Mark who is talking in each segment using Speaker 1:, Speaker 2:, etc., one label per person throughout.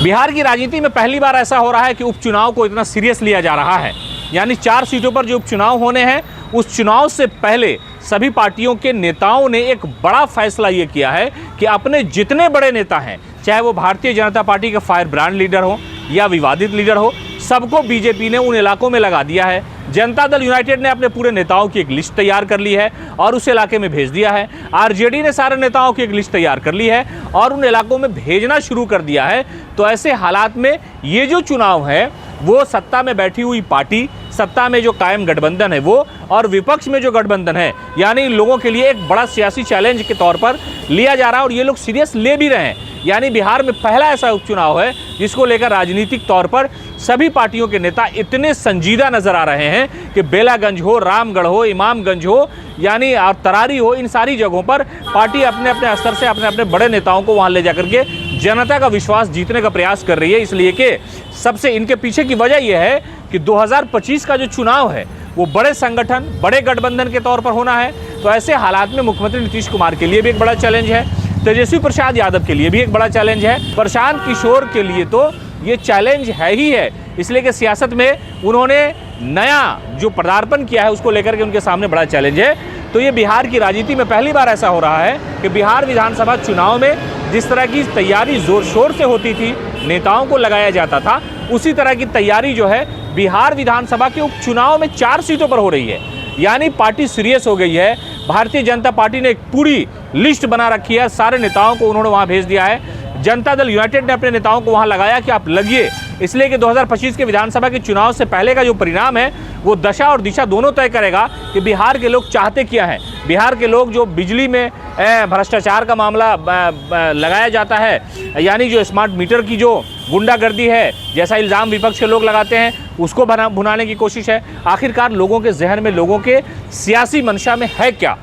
Speaker 1: बिहार की राजनीति में पहली बार ऐसा हो रहा है कि उपचुनाव को इतना सीरियस लिया जा रहा है। यानी 4 सीटों पर जो उपचुनाव होने हैं, उस चुनाव से पहले सभी पार्टियों के नेताओं ने एक बड़ा फैसला ये किया है कि अपने जितने बड़े नेता हैं, चाहे वो भारतीय जनता पार्टी के फायर ब्रांड लीडर हो या विवादित लीडर हो, सबको बीजेपी ने उन इलाकों में लगा दिया है। जनता दल यूनाइटेड ने अपने पूरे नेताओं की एक लिस्ट तैयार कर ली है और उस इलाके में भेज दिया है। आरजेडी ने सारे नेताओं की एक लिस्ट तैयार कर ली है और उन इलाकों में भेजना शुरू कर दिया है। तो ऐसे हालात में ये जो चुनाव है वो सत्ता में बैठी हुई पार्टी, सत्ता में जो कायम गठबंधन है वो, और विपक्ष में जो गठबंधन है, यानी इन लोगों के लिए एक बड़ा सियासी चैलेंज के तौर पर लिया जा रहा है और ये लोग सीरियस ले भी रहे हैं। यानी बिहार में पहला ऐसा उपचुनाव है जिसको लेकर राजनीतिक तौर पर सभी पार्टियों के नेता इतने संजीदा नजर आ रहे हैं कि बेलागंज हो, रामगढ़ हो, इमामगंज हो, यानी और तरारी हो, इन सारी जगहों पर पार्टी अपने अपने स्तर से अपने अपने बड़े नेताओं को वहां ले जाकर के जनता का विश्वास जीतने का प्रयास कर रही है। इसलिए कि सबसे इनके पीछे की वजह यह है कि 2025 का जो चुनाव है वो बड़े संगठन, बड़े गठबंधन के तौर पर होना है। तो ऐसे हालात में मुख्यमंत्री नीतीश कुमार के लिए भी एक बड़ा चैलेंज है, तेजस्वी प्रसाद यादव के लिए भी एक बड़ा चैलेंज है, प्रशांत किशोर के लिए तो ये चैलेंज है ही है। इसलिए कि सियासत में उन्होंने नया जो पदार्पण किया है उसको लेकर के उनके सामने बड़ा चैलेंज है। तो ये बिहार की राजनीति में पहली बार ऐसा हो रहा है कि बिहार विधानसभा चुनाव में जिस तरह की तैयारी जोर शोर से होती थी, नेताओं को लगाया जाता था, उसी तरह की तैयारी जो है बिहार विधानसभा के उपचुनाव में 4 सीटों पर हो रही है। यानी पार्टी सीरियस हो गई है। भारतीय जनता पार्टी ने एक पूरी लिस्ट बना रखी है, सारे नेताओं को उन्होंने वहां भेज दिया है। जनता दल यूनाइटेड ने अपने नेताओं को वहां लगाया कि आप लगिए, इसलिए कि 2025 के विधानसभा के चुनाव से पहले का जो परिणाम है वो दशा और दिशा दोनों तय करेगा कि बिहार के लोग चाहते क्या हैं। बिहार के लोग जो बिजली में भ्रष्टाचार का मामला लगाया जाता है, यानी जो स्मार्ट मीटर की जो गुंडागर्दी है, जैसा इल्ज़ाम विपक्ष के लोग लगाते हैं, उसको भुनाने की कोशिश है। आखिरकार लोगों के जहन में, लोगों के सियासी मंशा में है क्या,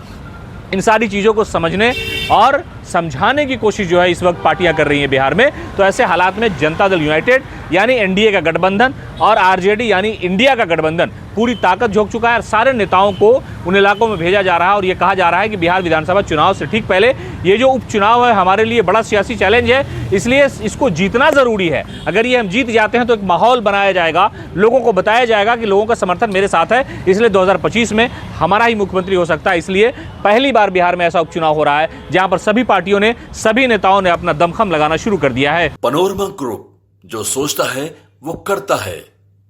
Speaker 1: इन सारी चीज़ों को समझने और समझाने की कोशिश जो है इस वक्त पार्टियां कर रही हैं बिहार में। तो ऐसे हालात में जनता दल यूनाइटेड यानी एनडीए का गठबंधन और आरजेडी यानी इंडिया का गठबंधन पूरी ताकत झोंक चुका है और सारे नेताओं को उन इलाकों में भेजा जा रहा है। और ये कहा जा रहा है कि बिहार विधानसभा चुनाव से ठीक पहले ये जो उपचुनाव है हमारे लिए बड़ा सियासी चैलेंज है, इसलिए इसको जीतना ज़रूरी है। अगर ये हम जीत जाते हैं तो एक माहौल बनाया जाएगा, लोगों को बताया जाएगा कि लोगों का समर्थन मेरे साथ है, इसलिए 2025 में हमारा ही मुख्यमंत्री हो सकता है। इसलिए पहली बार बिहार में ऐसा उपचुनाव हो रहा है जहाँ पर सभी पार्टियों ने, सभी नेताओं ने अपना दमखम लगाना शुरू कर दिया है।
Speaker 2: पनोरमा ग्रुप, जो सोचता है वो करता है।